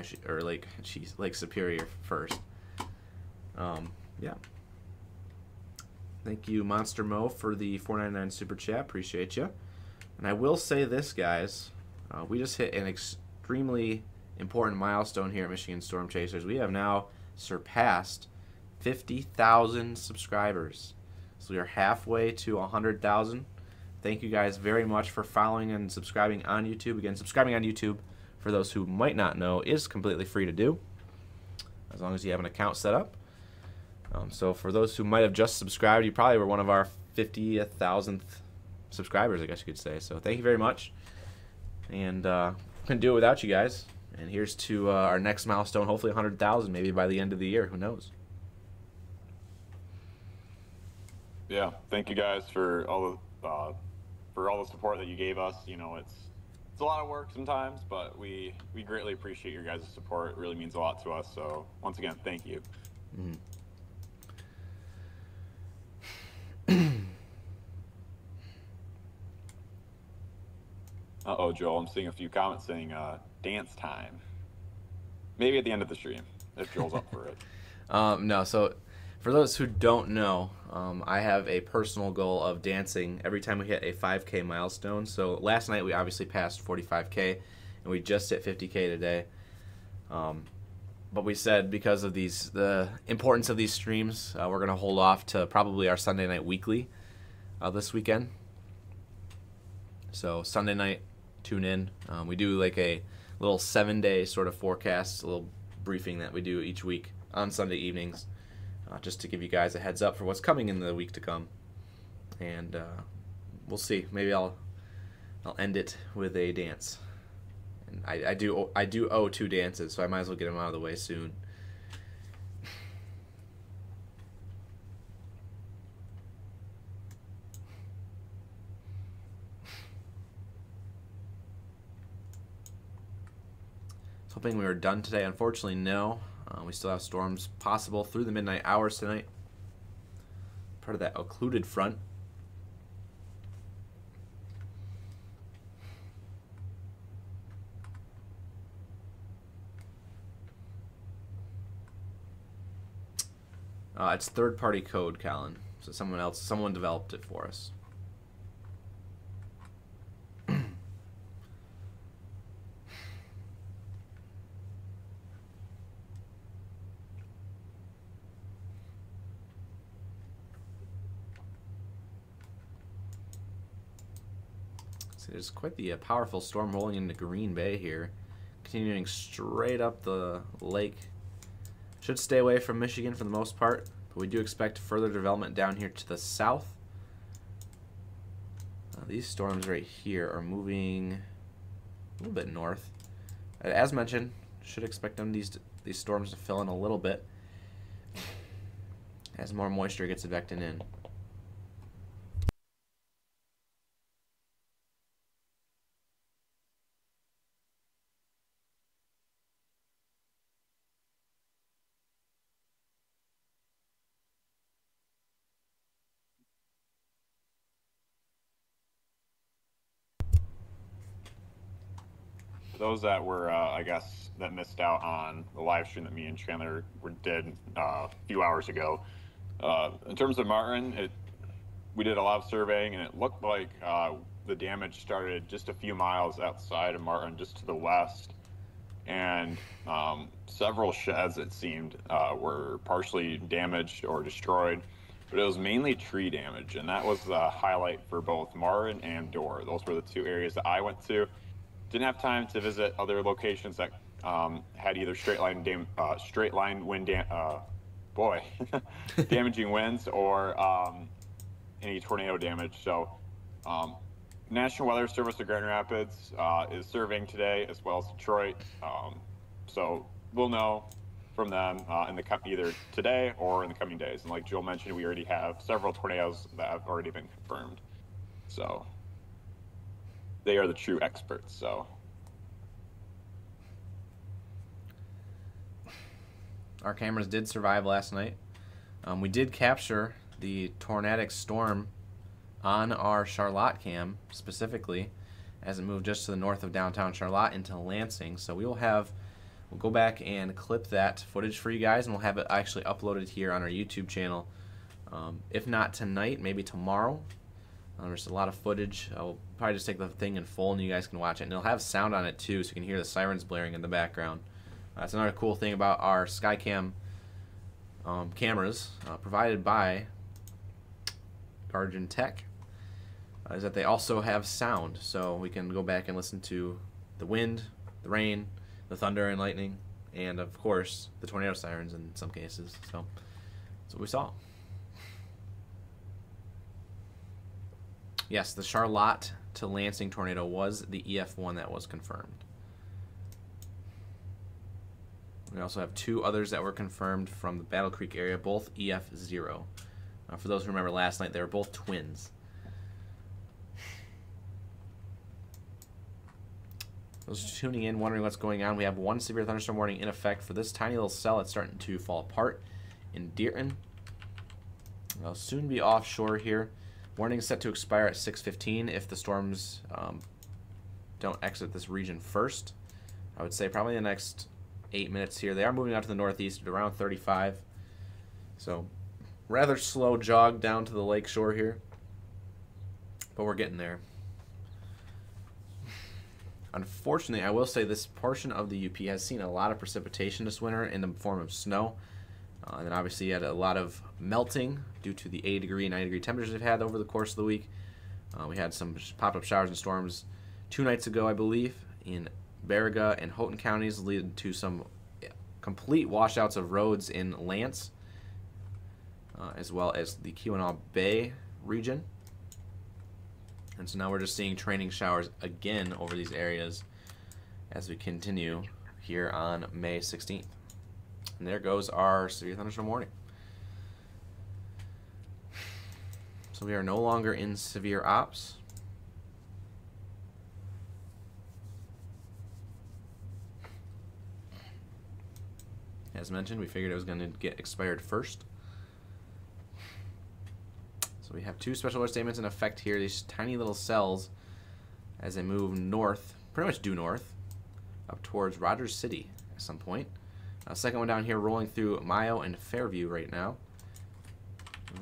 Superior first. Yeah. Thank you, Monster Mo, for the $4.99 super chat. Appreciate you. And I will say this, guys. We just hit an extremely important milestone here at Michigan Storm Chasers. We have now surpassed 50,000 subscribers. So we are halfway to 100,000. Thank you guys very much for following and subscribing on YouTube. Again, subscribing on YouTube, for those who might not know, is completely free to do, as long as you have an account set up. So for those who might have just subscribed, you probably were one of our 50,000th subscribers, I guess you could say. So thank you very much. And couldn't do it without you guys. And here's to our next milestone, hopefully 100,000, maybe by the end of the year. Who knows? Yeah, thank you guys for all the support that you gave us. You know, it's a lot of work sometimes, but we greatly appreciate your guys' support. It really means a lot to us. So once again, thank you. Uh-oh, Joel, I'm seeing a few comments saying dance time. Maybe at the end of the stream, if Joel's up for it. No, so For those who don't know, I have a personal goal of dancing every time we hit a 5K milestone. So last night we obviously passed 45K, and we just hit 50K today. But we said because of the importance of these streams, we're going to hold off to probably our Sunday night weekly this weekend. So Sunday night, tune in. We do like a little 7-day sort of forecast, a little briefing that we do each week on Sunday evenings, just to give you guys a heads up for what's coming in the week to come. And we'll see. Maybe I'll end it with a dance. And I do owe 2 dances, so I might as well get them out of the way soon. I was hoping we were done today. Unfortunately, no. We still have storms possible through the midnight hours tonight. Part of that occluded front. It's third-party code, Colin. So someone developed it for us. So there's quite the powerful storm rolling into Green Bay here, continuing straight up the lake. Should stay away from Michigan for the most part, but we do expect further development down here to the south. These storms right here are moving a little bit north. As mentioned, should expect these storms to fill in a little bit as more moisture gets evected in. Those that were, I guess, that missed out on the live stream that me and Chandler did a few hours ago. In terms of Martin, we did a lot of surveying, and it looked like the damage started just a few miles outside of Martin, just to the west. And several sheds, it seemed, were partially damaged or destroyed. But it was mainly tree damage, and that was the highlight for both Martin and Dorr. Those were the 2 areas that I went to. Didn't have time to visit other locations that had either straight line wind damaging winds or any tornado damage. So National Weather Service of Grand Rapids is surveying today, as well as Detroit. So we'll know from them either today or in the coming days. And like Joel mentioned, we already have several tornadoes that have already been confirmed. So they are the true experts. So our cameras did survive last night. We did capture the tornadic storm on our Charlotte cam specifically as it moved just to the north of downtown Charlotte into Lansing. So we'll go back and clip that footage for you guys, and we'll have it actually uploaded here on our YouTube channel. If not tonight, maybe tomorrow. There's a lot of footage. I'll probably just take the thing in full and you guys can watch it. And it'll have sound on it too, so you can hear the sirens blaring in the background. That's another cool thing about our Skycam cameras provided by Guardian Tech, is that they also have sound. So we can go back and listen to the wind, the rain, the thunder and lightning, and of course the tornado sirens in some cases. So that's what we saw. Yes, the Charlotte to Lansing tornado was the EF1 that was confirmed. We also have 2 others that were confirmed from the Battle Creek area, both EF0. For those who remember last night, they were both twins. Those tuning in, wondering what's going on, we have 1 severe thunderstorm warning in effect for this tiny little cell that's starting to fall apart in Dearton. It'll soon be offshore here. Warning is set to expire at 6:15 if the storms don't exit this region first. I would say probably the next 8 minutes here. They are moving out to the northeast at around 35. So rather slow jog down to the lake shore here, but we're getting there. Unfortunately, I will say this portion of the UP has seen a lot of precipitation this winter in the form of snow. And then obviously you had a lot of melting due to the 80-degree, 90-degree temperatures we've had over the course of the week. We had some pop-up showers and storms 2 nights ago, I believe, in Baraga and Houghton counties, leading to some complete washouts of roads in Lance, as well as the Keweenaw Bay region. And so now we're just seeing training showers again over these areas as we continue here on May 16th. And there goes our severe thunderstorm warning. So we are no longer in severe ops. As mentioned, we figured it was going to get expired first. So we have 2 special weather statements in effect here. These tiny little cells, as they move north, pretty much due north, up towards Rogers City at some point. Second one down here rolling through Mayo and Fairview right now.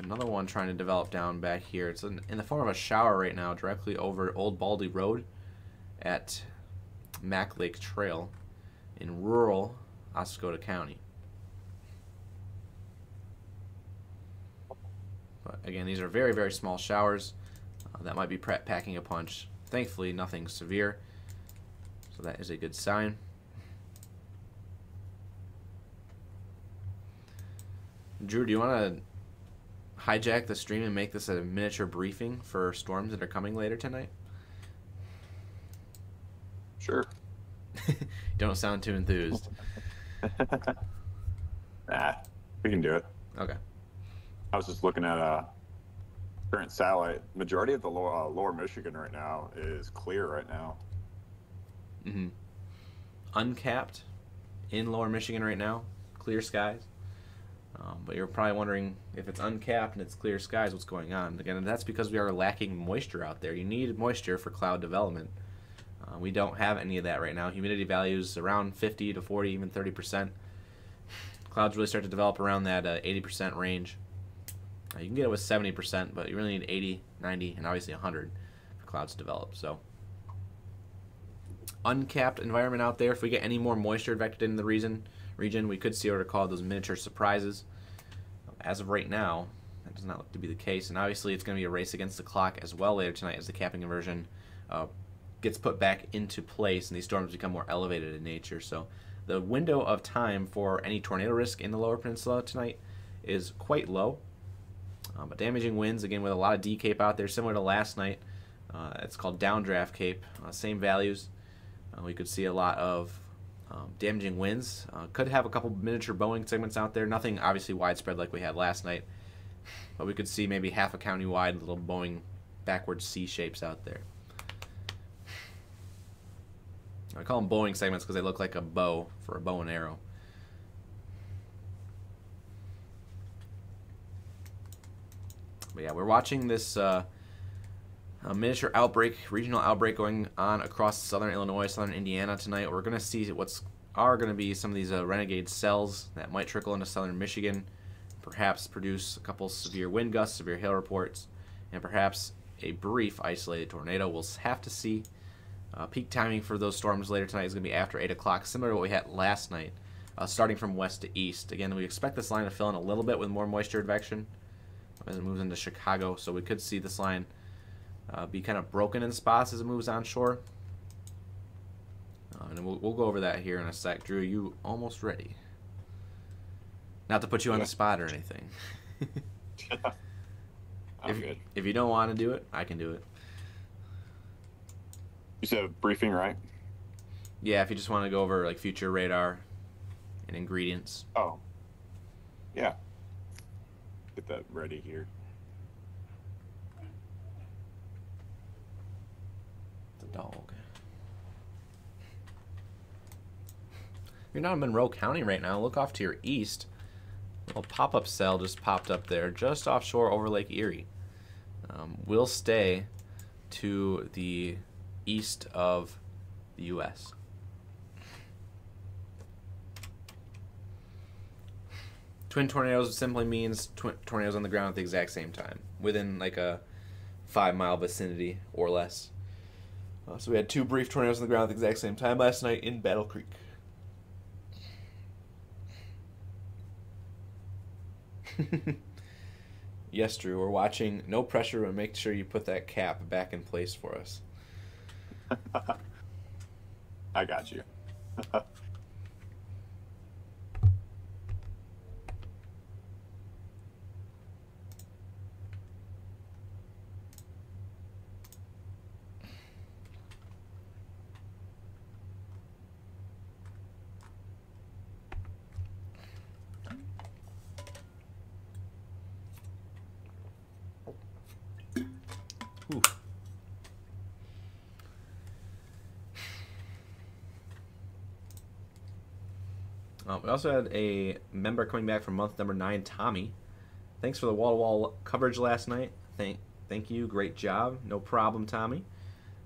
Another one trying to develop down back here. It's in the form of a shower right now directly over Old Baldy Road at Mack Lake Trail in rural Oscoda County. But again, these are very, very small showers. That might be packing a punch. Thankfully, nothing severe. So that is a good sign. Drew, do you want to hijack the stream and make this a miniature briefing for storms that are coming later tonight? Sure. You don't sound too enthused. Nah, we can do it. Okay. I was just looking at current satellite. Majority of the lower Michigan right now is clear right now. Mm-hmm. Uncapped in lower Michigan right now. Clear skies. But you're probably wondering if it's uncapped and it's clear skies, what's going on? Again, that's because we are lacking moisture out there. You need moisture for cloud development. We don't have any of that right now. Humidity values around 50 to 40, even 30%. Clouds really start to develop around that 80% range. You can get it with 70%, but you really need 80, 90, and obviously 100 for clouds to develop. So, uncapped environment out there. If we get any more moisture vectored in the region, we could see what are called those miniature surprises. As of right now, that does not look to be the case, and obviously it's going to be a race against the clock as well later tonight as the capping inversion gets put back into place and these storms become more elevated in nature. So the window of time for any tornado risk in the lower peninsula tonight is quite low, but damaging winds, again, with a lot of D Cape out there, similar to last night. It's called downdraft Cape, same values. We could see a lot of damaging winds. Could have a couple miniature Boeing segments out there. Nothing obviously widespread like we had last night. But we could see maybe half a county wide little Boeing backwards C shapes out there. I call them Boeing segments because they look like a bow for a bow and arrow. But yeah, we're watching this miniature outbreak, regional outbreak going on across southern Illinois, southern Indiana tonight. We're going to see what's going to be some of these renegade cells that might trickle into southern Michigan, perhaps produce a couple severe wind gusts, severe hail reports, and perhaps a brief isolated tornado. We'll have to see. Peak timing for those storms later tonight is going to be after 8 o'clock, similar to what we had last night, starting from west to east. Again, we expect this line to fill in a little bit with more moisture advection as it moves into Chicago, so we could see this line be kind of broken in spots as it moves onshore. And we'll go over that here in a sec. Drew, you almost ready? Not to put you on the spot or anything. I'm good. If you don't want to do it, I can do it. You said a briefing, right? Yeah, if you just want to go over like future radar and ingredients. Oh, yeah. Get that ready here. The dog. You're not in Monroe County right now. Look off to your east. A little pop-up cell just popped up there, just offshore over Lake Erie. We'll stay to the east of the U.S. Twin tornadoes simply means tornadoes on the ground at the exact same time, within like a 5-mile vicinity or less. So we had 2 brief tornadoes on the ground at the exact same time last night in Battle Creek. Yes, Drew, we're watching. No pressure, but make sure you put that cap back in place for us. I got you. Ooh. We also had a member coming back from month number 9, Tommy. Thanks for the wall-to-wall coverage last night. Thank you. Great job. No problem, Tommy.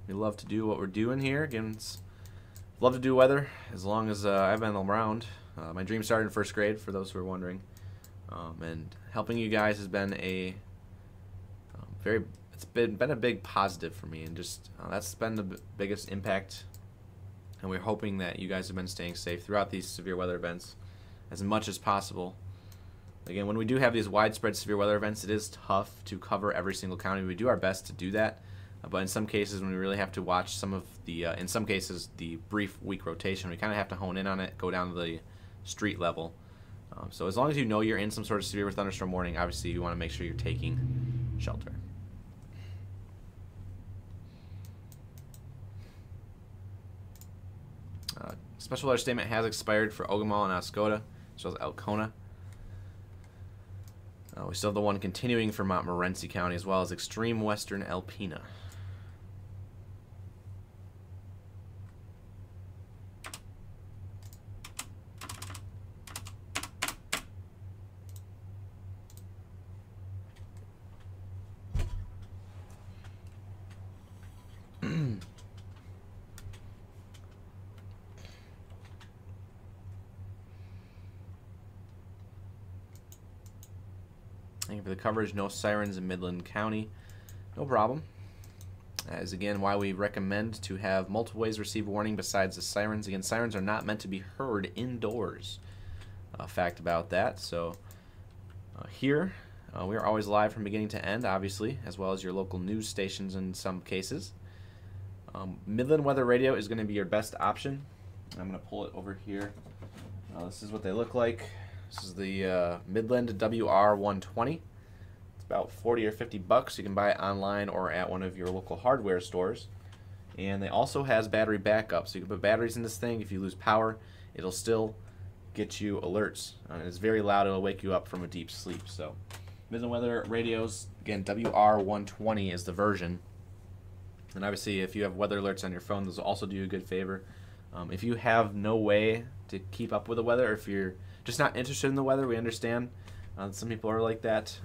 We love to do what we're doing here. Again, love to do weather as long as I've been around. My dream started in first grade, for those who are wondering. And helping you guys has been a it's been a big positive for me, and just that's been the biggest impact. And we're hoping that you guys have been staying safe throughout these severe weather events as much as possible. Again, when we do have these widespread severe weather events, it is tough to cover every single county. We do our best to do that, but in some cases when we really have to watch some of the, in some cases, the brief week rotation, we kind of have to hone in on it, go down to the street level. So as long as you know you're in some sort of severe thunderstorm warning, obviously you want to make sure you're taking shelter. Special weather statement has expired for Ogama and Oscoda, as well as Alcona. We still have the one continuing for Montmorency County, as well as extreme western Alpena. Thank you for the coverage. No sirens in Midland County. No problem. That is, again, why we recommend to have multiple ways to receive warning besides the sirens. Again, sirens are not meant to be heard indoors. Fact about that. So here, we are always live from beginning to end, obviously, as well as your local news stations in some cases. Midland Weather Radio is going to be your best option. I'm going to pull it over here. This is what they look like. This is the Midland WR120. It's about 40 or 50 bucks. You can buy it online or at one of your local hardware stores. And they also has battery backup, so you can put batteries in this thing. If you lose power, it'll still get you alerts. It's very loud. It'll wake you up from a deep sleep. So Midland Weather Radios, again, WR120 is the version. And obviously, if you have weather alerts on your phone, those will also do you a good favor. If you have no way to keep up with the weather, or if you're just not interested in the weather, we understand. Some people are like that.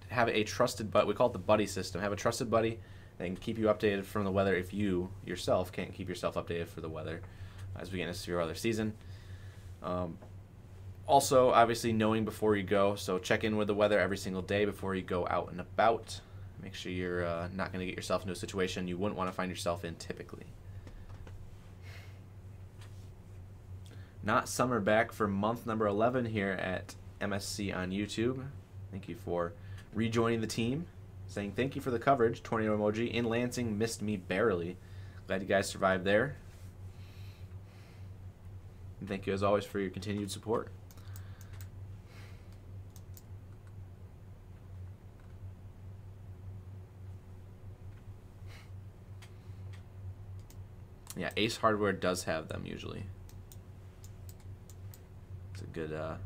Have a trusted buddy. We call it the buddy system. Have a trusted buddy that can keep you updated from the weather if you yourself can't keep yourself updated for the weather as we get into severe weather season. Also, obviously, knowing before you go. So check in with the weather every single day before you go out and about. Make sure you're not going to get yourself into a situation you wouldn't want to find yourself in typically. Not Summer back for month number 11 here at MSC on YouTube. Thank you for rejoining the team. Saying thank you for the coverage. Tornado emoji. In Lansing, missed me barely. Glad you guys survived there. And thank you as always for your continued support. Yeah, Ace Hardware does have them usually. It's a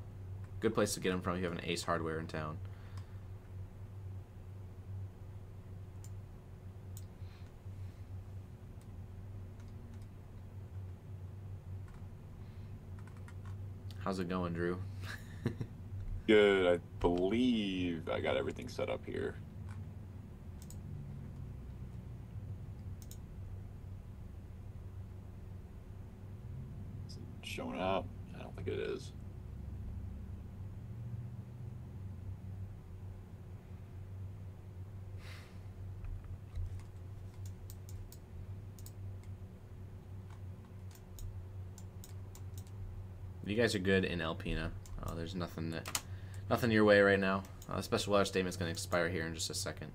good place to get them from if you have an Ace Hardware in town. How's it going, Drew? Good. I believe I got everything set up here. Is it showing up? I don't think it is. You guys are good in Alpena. There's nothing your way right now. The special weather statement's going to expire here in just a second.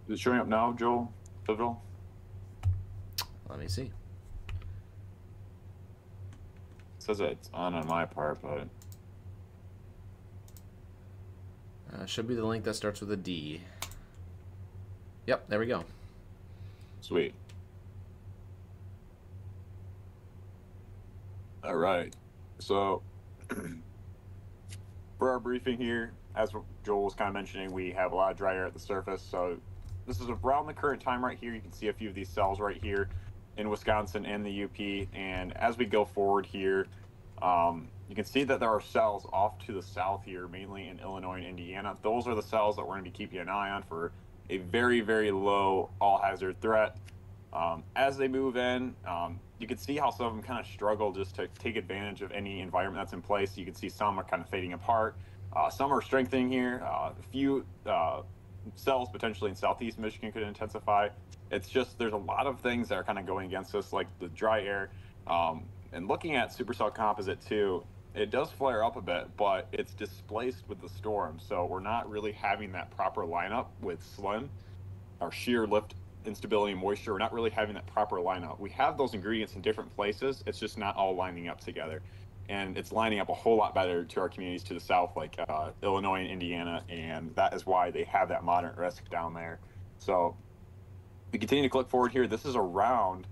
Is it showing up now, Joel? Pivotal? Let me see. It says it's on my part, but should be the link that starts with a D. Yep, there we go. Sweet. All right. So for our briefing here, as Joel was kind of mentioning, we have a lot of dry air at the surface. So this is around the current time right here. You can see a few of these cells right here in Wisconsin and the UP. And as we go forward here, you can see that there are cells off to the south here, mainly in Illinois and Indiana. Those are the cells that we're going to be keeping an eye on for a very, very low all-hazard threat. As they move in, you can see how some of them kind of struggle just to take advantage of any environment that's in place. You can see some are kind of fading apart. Some are strengthening here. A few cells potentially in southeast Michigan could intensify. It's just there's a lot of things that are kind of going against us, like the dry air. And looking at supercell composite too, it does flare up a bit, but it's displaced with the storm. So we're not really having that proper lineup with SLIM, our shear lift, instability, and moisture. We're not really having that proper lineup. We have those ingredients in different places. It's just not all lining up together. And it's lining up a whole lot better to our communities to the south, like Illinois and Indiana. And that is why they have that moderate risk down there. So we continue to click forward here. This is around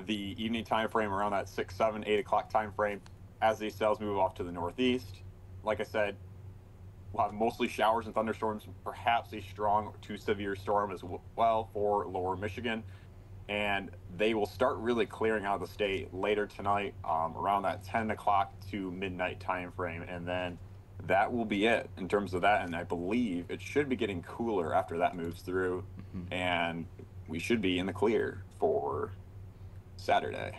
the evening time frame, around that 6, 7, 8 o'clock time frame, as these cells move off to the northeast. Like I said, we'll have mostly showers and thunderstorms, perhaps a strong to severe storm as well for lower Michigan. And they will start really clearing out of the state later tonight, around that 10 o'clock to midnight time frame. And then that will be it in terms of that. And I believe it should be getting cooler after that moves through. Mm-hmm. And we should be in the clear for Saturday.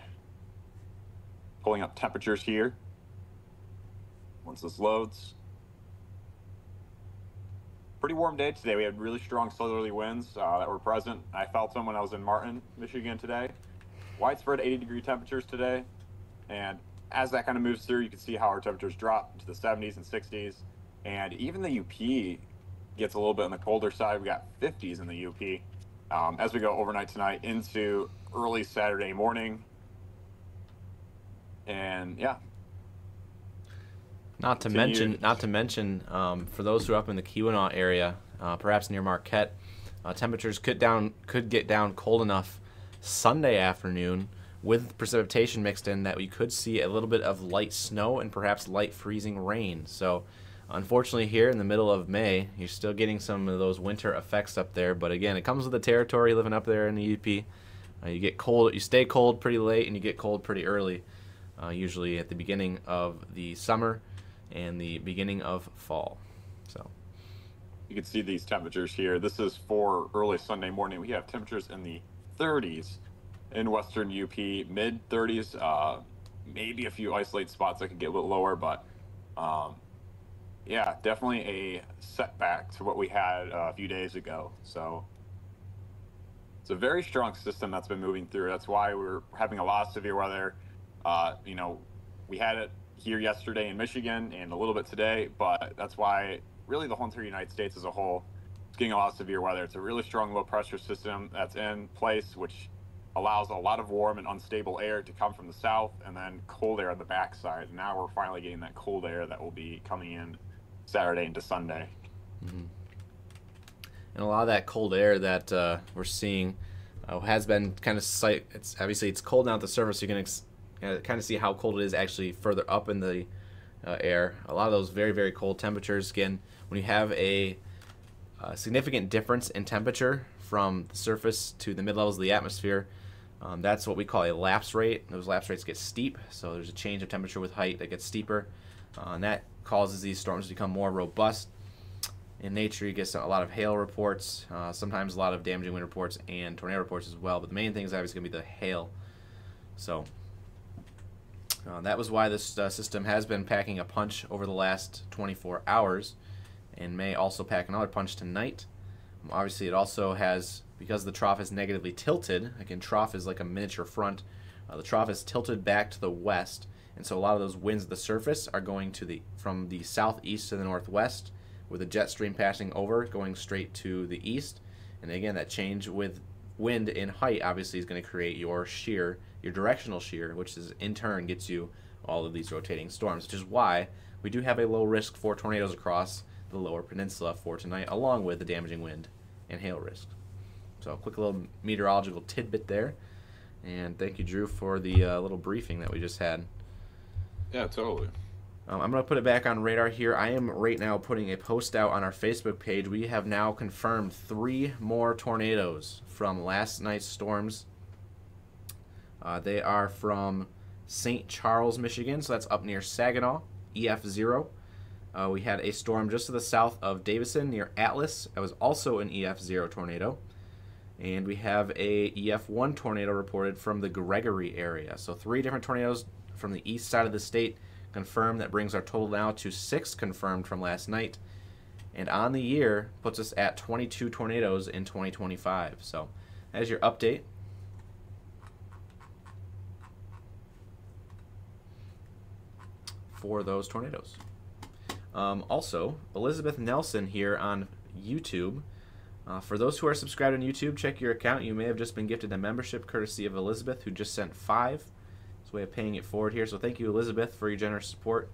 Pulling up temperatures here once this loads. Pretty warm day today. We had really strong southerly winds that were present. I felt them when I was in Martin, Michigan today. Widespread 80-degree temperatures today. And as that kind of moves through, you can see how our temperatures drop to the 70s and 60s. And even the UP gets a little bit on the colder side. We got 50s in the UP as we go overnight tonight into early Saturday morning. And yeah. Not to mention, for those who are up in the Keweenaw area, perhaps near Marquette, temperatures could get down cold enough Sunday afternoon with precipitation mixed in that we could see a little bit of light snow and perhaps light freezing rain. So, unfortunately, here in the middle of May, you're still getting some of those winter effects up there. But again, it comes with the territory living up there in the UP. You get cold, you stay cold pretty late, and you get cold pretty early, usually at the beginning of the summer and the beginning of fall. So you can see these temperatures here. This is for early Sunday morning. We have temperatures in the 30s in western UP, mid 30s, maybe a few isolated spots that could get a little lower, but yeah, definitely a setback to what we had a few days ago. So it's a very strong system that's been moving through. That's why we're having a lot of severe weather. You know, we had it here yesterday in Michigan and a little bit today, but that's why really the whole entire United States as a whole is getting a lot of severe weather. It's a really strong low pressure system that's in place, which allows a lot of warm and unstable air to come from the south and then cold air on the backside. And now we're finally getting that cold air that will be coming in Saturday into Sunday. Mm-hmm. And a lot of that cold air that we're seeing has been kind of it's obviously it's cold now at the surface. So you can kind of see how cold it is actually further up in the air. A lot of those very, very cold temperatures. Again, when you have a significant difference in temperature from the surface to the mid-levels of the atmosphere, that's what we call a lapse rate. Those lapse rates get steep, so there's a change of temperature with height that gets steeper, and that causes these storms to become more robust. In nature, you get a lot of hail reports, sometimes a lot of damaging wind reports and tornado reports as well, but the main thing is obviously going to be the hail. So that was why this system has been packing a punch over the last 24 hours, and may also pack another punch tonight. Obviously, it also has, because the trough is negatively tilted, again, trough is like a miniature front, the trough is tilted back to the west, and so a lot of those winds at the surface are going to from the southeast to the northwest, with a jet stream passing over, going straight to the east. And again, that change with wind in height obviously is going to create your shear, your directional shear, which is in turn gets you all of these rotating storms, which is why we do have a low risk for tornadoes across the lower peninsula for tonight, along with the damaging wind and hail risk. So a quick little meteorological tidbit there. And thank you, Drew, for the little briefing that we just had. Yeah, totally. I'm going to put it back on radar here. I am right now putting a post out on our Facebook page. We have now confirmed 3 more tornadoes from last night's storms. They are from St. Charles, Michigan, so that's up near Saginaw, EF0. We had a storm just to the south of Davison near Atlas. That was also an EF0 tornado. And we have a EF1 tornado reported from the Gregory area. So 3 different tornadoes from the east side of the state confirmed. That brings our total now to 6 confirmed from last night. And on the year puts us at 22 tornadoes in 2025. So that is your update. For those tornadoes. Also, Elizabeth Nelson here on YouTube. For those who are subscribed on YouTube, check your account. You may have just been gifted a membership courtesy of Elizabeth, who just sent 5. It's a way of paying it forward here. So thank you, Elizabeth, for your generous support.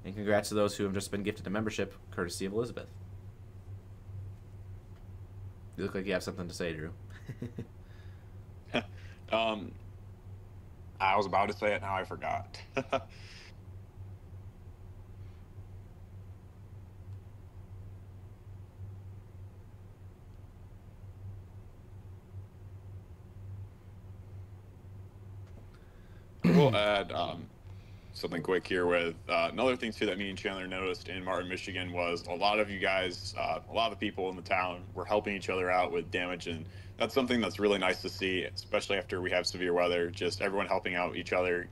And congrats to those who have just been gifted a membership courtesy of Elizabeth. You look like you have something to say, Drew. I was about to say it, now I forgot. We'll add something quick here with another thing too that me and Chandler noticed in Martin, Michigan was a lot of you guys, a lot of the people in the town were helping each other out with damage, and that's something that's really nice to see, especially after we have severe weather. Just everyone helping out each other,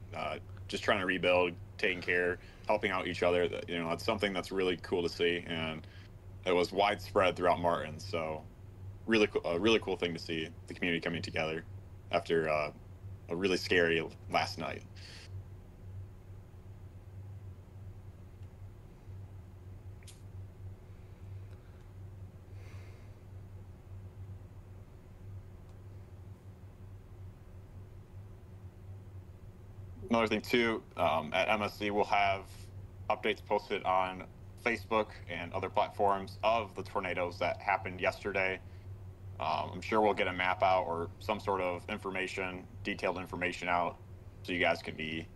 just trying to rebuild, taking care, helping out each other. You know, that's something that's really cool to see, and it was widespread throughout Martin. So, really cool thing to see the community coming together after a really scary last night. Another thing too, at MSC we'll have updates posted on Facebook and other platforms of the tornadoes that happened yesterday. I'm sure we'll get a map out or some sort of information, detailed information out, so you guys can be,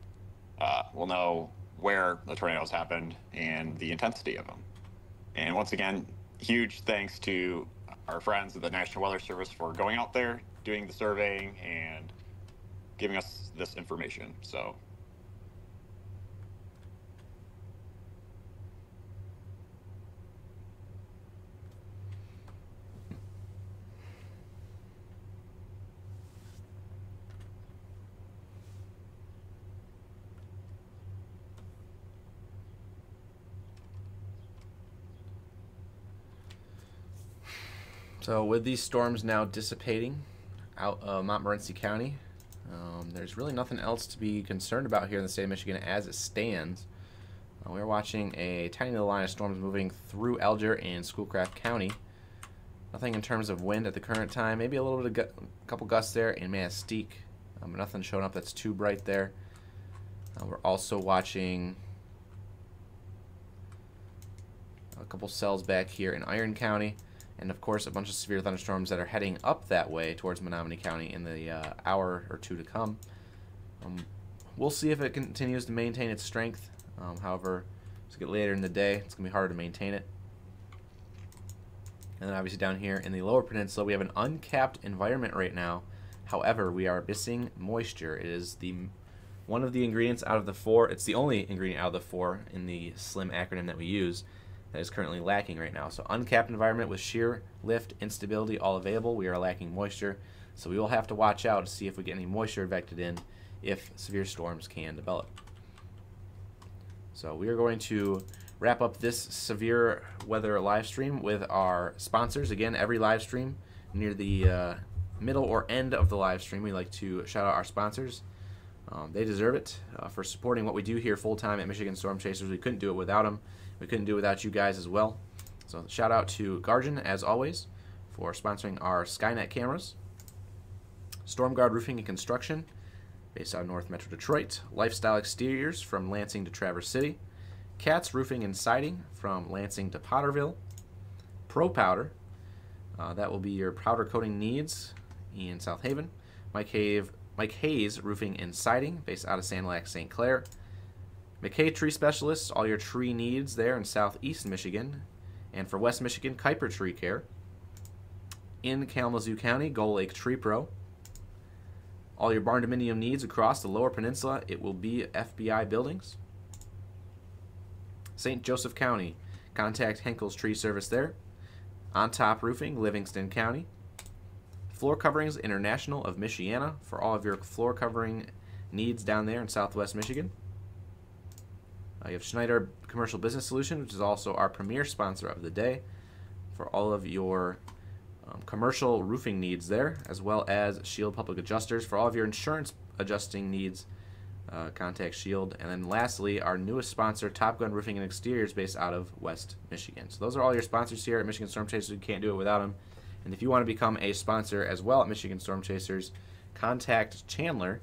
will know where the tornadoes happened and the intensity of them. And once again, huge thanks to our friends at the National Weather Service for going out there, doing the surveying, and giving us this information. So with these storms now dissipating out of Montmorency County, there's really nothing else to be concerned about here in the state of Michigan as it stands. We're watching a tiny little line of storms moving through Alger and Schoolcraft County. Nothing in terms of wind at the current time. Maybe a little bit of a couple gusts there in Manistee. Nothing showing up that's too bright there. We're also watching a couple cells back here in Iron County. And, of course, a bunch of severe thunderstorms that are heading up that way towards Menominee County in the hour or two to come. We'll see if it continues to maintain its strength. However, as we get later in the day, it's going to be harder to maintain it. And then, obviously, down here in the lower peninsula, we have an uncapped environment right now. However, we are missing moisture. It is one of the ingredients out of the 4. It's the only ingredient out of the 4 in the SLIM acronym that we use that is currently lacking right now. So uncapped environment with shear, lift, instability all available. We are lacking moisture. So we will have to watch out to see if we get any moisture vectored in if severe storms can develop. So we are going to wrap up this severe weather live stream with our sponsors. Again, every live stream near the middle or end of the live stream, we like to shout out our sponsors. They deserve it for supporting what we do here full-time at Michigan Storm Chasers. We couldn't do it without them. We couldn't do it without you guys as well. So shout out to Guardian, as always, for sponsoring our Skynet cameras. StormGuard Roofing and Construction, based out of North Metro Detroit. Lifestyle Exteriors from Lansing to Traverse City. Katz Roofing and Siding from Lansing to Potterville. Pro Powder, that will be your powder coating needs in South Haven. Mike Hayes Roofing and Siding, based out of Sand Lac, St. Clair. McKay Tree Specialists, all your tree needs there in southeast Michigan. And for West Michigan, Kuiper Tree Care. In Kalamazoo County, Gull Lake Tree Pro. All your barn dominium needs across the Lower Peninsula, it will be FBI buildings. St. Joseph County, contact Henkel's Tree Service there. On Top Roofing, Livingston County. Floor Coverings International of Michiana for all of your floor covering needs down there in southwest Michigan. You have Schneider Commercial Business Solution, which is also our premier sponsor of the day for all of your commercial roofing needs there, as well as Shield Public Adjusters for all of your insurance adjusting needs. Contact Shield. And then lastly, our newest sponsor, Top Gun Roofing and Exteriors, based out of West Michigan. So those are all your sponsors here at Michigan Storm Chasers. We can't do it without them. And if you want to become a sponsor as well at Michigan Storm Chasers, contact Chandler.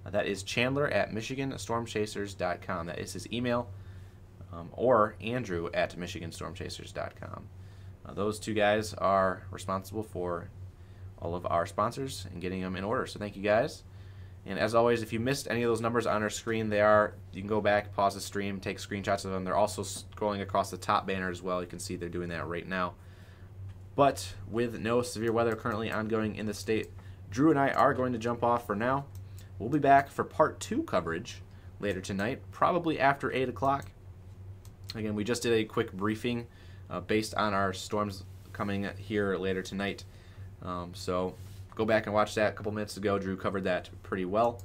That is Chandler at MichiganStormChasers.com. That is his email. Or Andrew at MichiganStormChasers.com. Those two guys are responsible for all of our sponsors and getting them in order. So thank you guys. And as always, if you missed any of those numbers on our screen, you can go back, pause the stream, take screenshots of them. They're also scrolling across the top banner as well. You can see they're doing that right now. But with no severe weather currently ongoing in the state, Drew and I are going to jump off for now. We'll be back for part 2 coverage later tonight, probably after 8 o'clock. Again, we just did a quick briefing based on our storms coming here later tonight. So go back and watch that a couple minutes ago. Drew covered that pretty well.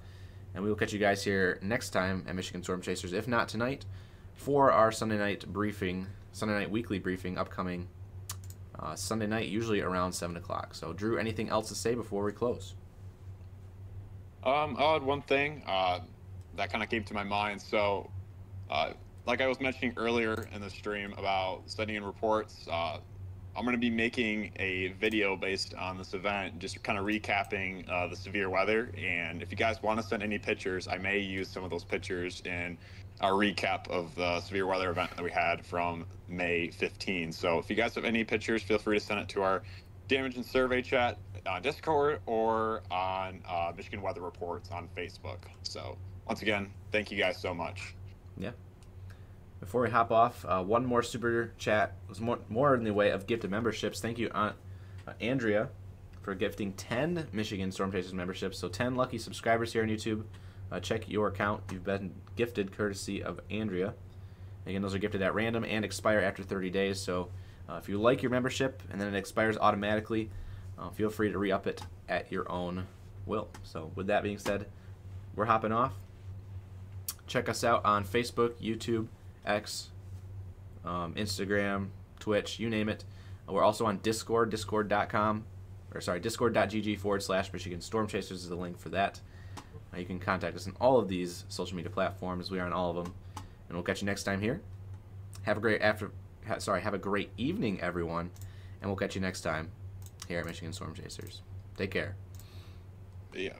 And we will catch you guys here next time at Michigan Storm Chasers, if not tonight, for our Sunday night weekly briefing upcoming Sunday night, usually around 7 o'clock. So, Drew, anything else to say before we close? I'll add one thing that kind of came to my mind. So, like I was mentioning earlier in the stream about sending in reports, I'm going to be making a video based on this event, just kind of recapping the severe weather. And if you guys want to send any pictures, I may use some of those pictures in our recap of the severe weather event that we had from May 15. So if you guys have any pictures, feel free to send it to our damage and survey chat on Discord or on Michigan Weather Reports on Facebook. So once again, thank you guys so much. Yeah. Before we hop off, one more super chat was more in the way of gifted memberships. Thank you, Aunt Andrea, for gifting 10 Michigan Storm Chasers memberships. So 10 lucky subscribers here on YouTube. Check your account. You've been gifted courtesy of Andrea. Again, those are gifted at random and expire after 30 days. So if you like your membership and then it expires automatically, feel free to re-up it at your own will. So with that being said, we're hopping off. Check us out on Facebook, YouTube, X, Instagram, Twitch, you name it. We're also on Discord, discord.gg/Michigan Storm Chasers is the link for that. You can contact us on all of these social media platforms. We are on all of them. And we'll catch you next time here. Have a great evening, everyone. And we'll catch you next time here at Michigan Storm Chasers. Take care. Yeah.